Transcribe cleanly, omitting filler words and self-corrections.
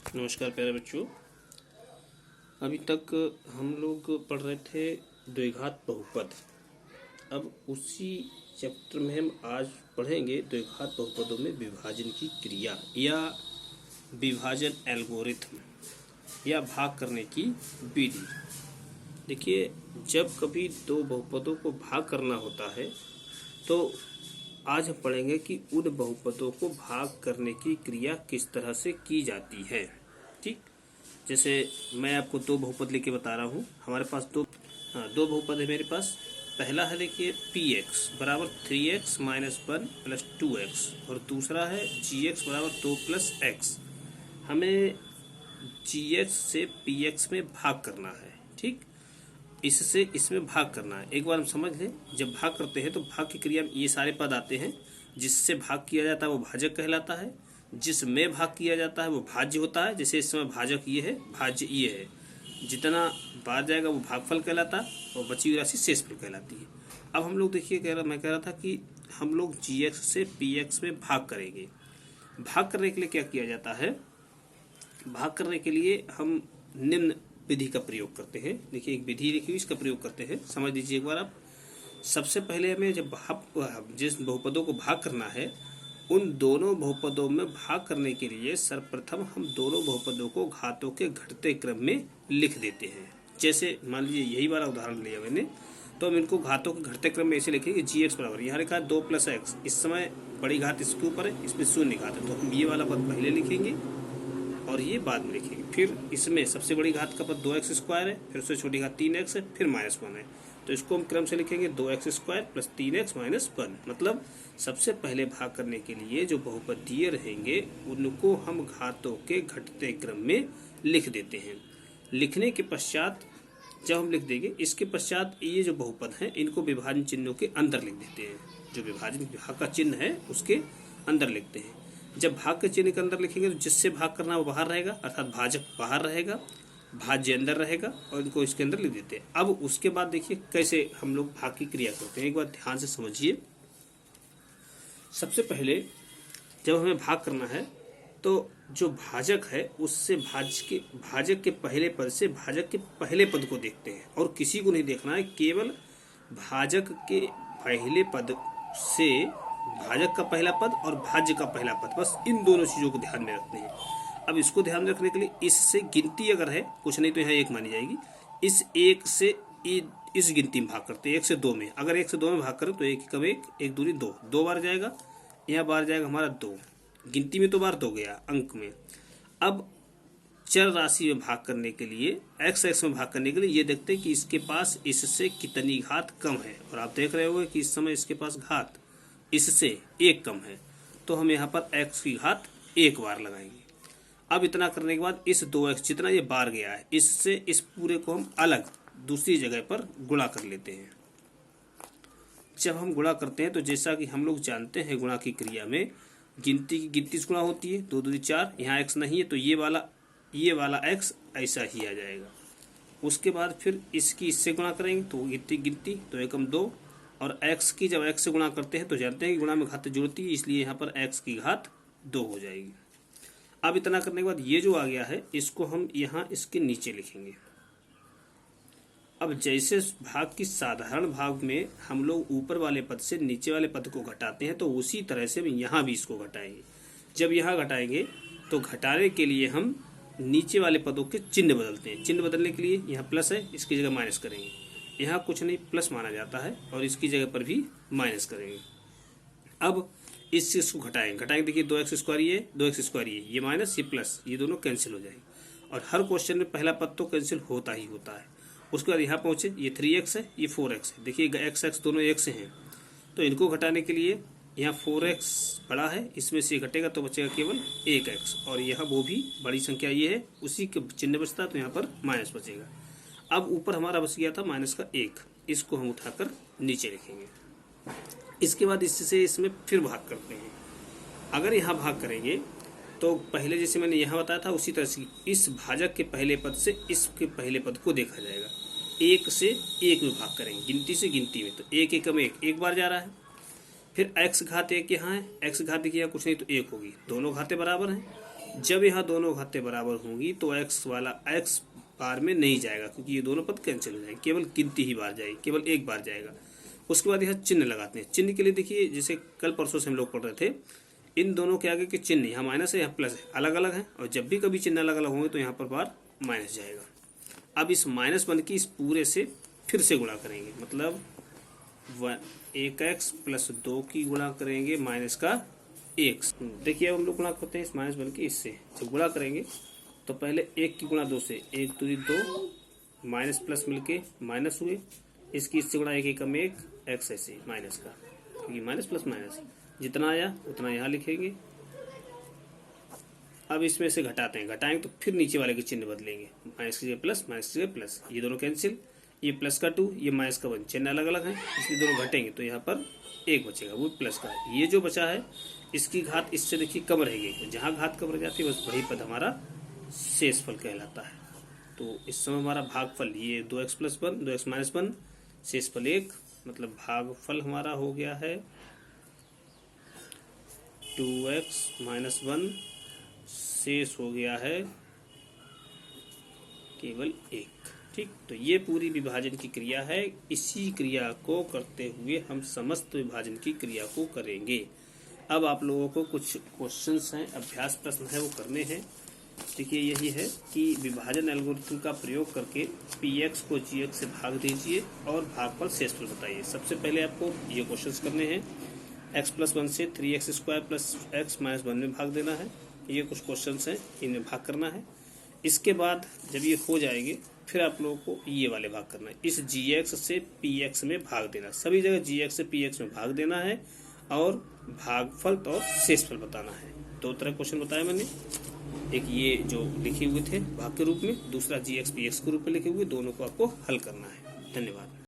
नमस्कार प्यारे बच्चों। अभी तक हम लोग पढ़ रहे थे द्विघात बहुपद। अब उसी चैप्टर में हम आज पढ़ेंगे द्विघात बहुपदों में विभाजन की क्रिया या विभाजन एल्गोरिथम या भाग करने की विधि। देखिए, जब कभी दो बहुपदों को भाग करना होता है तो आज हम पढ़ेंगे कि उन बहुपदों को भाग करने की क्रिया किस तरह से की जाती है। ठीक, जैसे मैं आपको दो बहुपद लेके बता रहा हूँ। हमारे पास दो बहुपद है मेरे पास। पहला है, देखिए, पी एक्स बराबर 3x माइनस 1 प्लस 2x और दूसरा है जी एक्स बराबर 2 प्लस एक्स। हमें जी एक्स से पी एक्स में भाग करना है। ठीक, इससे इसमें भाग करना है। एक बार हम समझ लें, जब भाग करते हैं तो भाग की क्रिया में ये सारे पद आते हैं। जिससे भाग किया जाता है वो भाजक कहलाता है, जिसमें भाग किया जाता है वो भाज्य होता है। जैसे इस समय भाजक ये है, भाज्य ये है। जितना बाहर जाएगा वो भागफल कहलाता है और बची हुई राशि शेषफल कहलाती है। अब हम लोग देखिए, मैं कह रहा था कि हम लोग जी एक्स से पी एक्स में भाग करेंगे। भाग करने के लिए क्या किया जाता है? भाग करने के लिए हम निम्न विधि का प्रयोग करते हैं। देखिए, एक विधि लिखी हुई, इसका प्रयोग करते हैं, समझ लीजिए एक बार आप। सबसे पहले हमें जब जिस बहुपदों को भाग करना है उन दोनों बहुपदों में भाग करने के लिए सर्वप्रथम हम दोनों बहुपदों को घातों के घटते क्रम में लिख देते हैं। जैसे मान लीजिए यही वाला उदाहरण लिया मैंने, तो हम इनको घातों के घटते क्रम में ऐसे लिखेंगे। जी एक्स बराबर, यहाँ लिखा है 2 प्लस एक्स। इस समय बड़ी घात इसके ऊपर है, इसमें शून्य घात है, तो हम ये वाला पद पहले लिखेंगे और ये बाद में लिखेंगे। फिर इसमें सबसे बड़ी घात का पद 2x स्क्वायर है, फिर उससे छोटी घात 3x है, फिर -1 है। तो इसको हम क्रम से लिखेंगे 2x square plus 3x minus 1। मतलब सबसे पहले भाग करने के लिए जो बहुपद दिए रहेंगे उनको हम घातों के घटते क्रम में लिख देते हैं। लिखने के पश्चात जब हम लिख देंगे, इसके पश्चात ये जो बहुपद हैं इनको विभाजन चिन्हों के अंदर लिख देते हैं। जो विभाजन भाग का चिन्ह है उसके अंदर लिखते हैं। जब भाग के चिन्ह के अंदर लिखेंगे तो जिससे भाग करना वो बाहर रहेगा, अर्थात भाजक बाहर रहेगा, भाज्य अंदर रहेगा और इनको इसके अंदर लिख देते हैं। अब उसके बाद देखिए कैसे हम लोग भाग की क्रिया करते हैं, एक बार ध्यान से समझिए। सबसे पहले जब हमें भाग करना है तो जो भाजक है उससे भाजक के पहले पद से भाजक के पहले पद को देखते हैं और किसी को नहीं देखना है। केवल भाजक के पहले पद से भाजक का पहला पद और भाज्य का पहला पद, बस इन दोनों चीजों को ध्यान में रखते हैं। अब इसको ध्यान में रखने के लिए इससे गिनती अगर है, कुछ नहीं तो यहाँ 1 मानी जाएगी। इस 1 से इस गिनती में भाग करते हैं, 1 से 2 में। अगर 1 से 2 में भाग करें तो 1 कम 1, 1 दूनी 2, 2 बार जाएगा। यहाँ बार जाएगा हमारा 2, गिनती में तो बार 2 गया अंक में। अब चर राशि में भाग करने के लिए, x में भाग करने के लिए ये देखते हैं कि इसके पास इससे कितनी घात कम है। और आप देख रहे होंगे कि इस समय इसके पास घात इससे 1 कम है, तो हम यहाँ पर x की घात 1 बार लगाएंगे। अब इतना करने के बाद इस 2x जितना ये बार गया है, इससे इस पूरे को हम अलग दूसरी जगह पर गुणा कर लेते हैं। जब हम गुणा करते हैं तो जैसा कि हम लोग जानते हैं, गुणा की क्रिया में गिनती की गिनती से गुणा होती है। 2 दूनी 4, यहाँ x नहीं है तो ये वाला x ऐसा ही आ जाएगा। उसके बाद फिर इसकी इससे गुणा करेंगे तो गिनती 2 एकम 2, और x की जब x से गुणा करते हैं तो जानते हैं कि गुणा में घात जुड़ती है, इसलिए यहाँ पर x की घात 2 हो जाएगी। अब इतना करने के बाद ये जो आ गया है इसको हम यहाँ इसके नीचे लिखेंगे। अब जैसे भाग की साधारण भाग में हम लोग ऊपर वाले पद से नीचे वाले पद को घटाते हैं तो उसी तरह से हम यहाँ भी इसको घटाएंगे। जब यहाँ घटाएंगे तो घटाने के लिए हम नीचे वाले पदों के चिन्ह बदलते हैं। चिन्ह बदलने के लिए यहाँ प्लस है, इसकी जगह माइनस करेंगे। यहाँ कुछ नहीं, प्लस माना जाता है और इसकी जगह पर भी माइनस करेंगे। अब इस चीज को घटाएंगे। देखिए 2x स्क्वायर ये, 2x स्क्वायर ये माइनस ये प्लस, ये दोनों कैंसिल हो जाएंगे। और हर क्वेश्चन में पहला पद तो कैंसिल होता ही होता है। उसके बाद यहाँ पहुंचे, ये 3x है, ये 4x है। देखिए x दोनों 1 से हैं, तो इनको घटाने के लिए यहाँ 4x बड़ा है, इसमें से घटेगा तो बचेगा केवल 1x, और यहाँ वो भी बड़ी संख्या ये है, उसी के चिन्ह बचता तो यहाँ पर माइनस बचेगा। अब ऊपर हमारा बच गया था माइनस का 1, इसको हम उठाकर नीचे लिखेंगे। इसके बाद इससे इसमें फिर भाग करते हैं। अगर यहाँ भाग करेंगे तो पहले जैसे मैंने यहाँ बताया था उसी तरह से इस भाजक के पहले पद से इसके पहले पद को देखा जाएगा। 1 से 1 में भाग करेंगे, गिनती से गिनती में, तो 1 एकम 1, 1 बार जा रहा है। फिर x घात 1 यहाँ है, x घात देखिए यहाँ कुछ नहीं तो 1 होगी, दोनों घातें बराबर हैं। जब यहाँ दोनों घातें बराबर होंगी तो x वाला x बार में नहीं जाएगा, क्योंकि ये दोनों पद कैंसिल हो जाएंगे, केवल गिनती ही बार जाएगी, केवल एक बार जाएगा। उसके बाद यहाँ चिन्ह लगाते हैं। चिन्ह के लिए देखिए, जैसे कल परसों से हम लोग पढ़ रहे थे, इन दोनों के आगे के चिन्ह, यहाँ माइनस है यहाँ प्लस है, अलग अलग है, और जब भी कभी चिन्ह अलग अलग होंगे तो यहाँ पर बार माइनस जाएगा। अब इस -1 की इस पूरे से फिर से गुणा करेंगे, मतलब 1x + 2 की गुणा करेंगे माइनस का x। देखिए अब हम लोग गुणा करते हैं इस -1 की इससे। जब गुणा करेंगे तो पहले 1 की गुणा 2 से, 1 दूनी 2, माइनस प्लस मिलके माइनस हुए, इसकी इससे गुणा 1 एकम 1, x ऐसे माइनस का, क्योंकि माइनस प्लस माइनस जितना आया उतना यहाँ लिखेंगे। अब इसमें से घटाते हैं, घटाएंगे तो फिर नीचे वाले के चिन्ह बदलेंगे, माइनस की जगह प्लस, माइनस की जगह प्लस, ये दोनों कैंसिल, ये प्लस का 2, ये माइनस का 1, चिन्ह अलग अलग है, इसलिए दोनों घटेंगे तो यहाँ पर 1 बचेगा, वो प्लस का। ये जो बचा है इसकी घात इससे देखिए कम रहेगी, जहाँ घात कम रह जाती है बस वही पद हमारा शेषफल कहलाता है। तो इस समय हमारा भागफल ये 2x + 1, 2x - 1, शेषफल 1, मतलब भागफल हमारा हो गया है 2x - 1, शेष हो गया है केवल 1। ठीक, तो ये पूरी विभाजन की क्रिया है। इसी क्रिया को करते हुए हम समस्त विभाजन की क्रिया को करेंगे। अब आप लोगों को कुछ क्वेश्चंस हैं, अभ्यास प्रश्न है, वो करने हैं। देखिए यही है कि विभाजन एल्गोरिथम का प्रयोग करके px को gx से भाग दीजिए और भागफल शेषफल बताइए। सबसे पहले आपको ये क्वेश्चंस करने हैं, x + 1 से 3x² + x - 1 में भाग देना है। ये कुछ क्वेश्चंस हैं, इनमें भाग करना है। इसके बाद जब ये हो जाएंगे फिर आप लोगों को ये वाले भाग करना है, इस gx से px में भाग देना, सभी जगह gx से px में भाग देना है और भागफल और शेषफल बताना है। 2 तरह क्वेश्चन बताया मैंने, एक ये जो लिखे हुए थे भाग के रूप में, दूसरा gx px के रूप में लिखे हुए, दोनों को आपको हल करना है। धन्यवाद।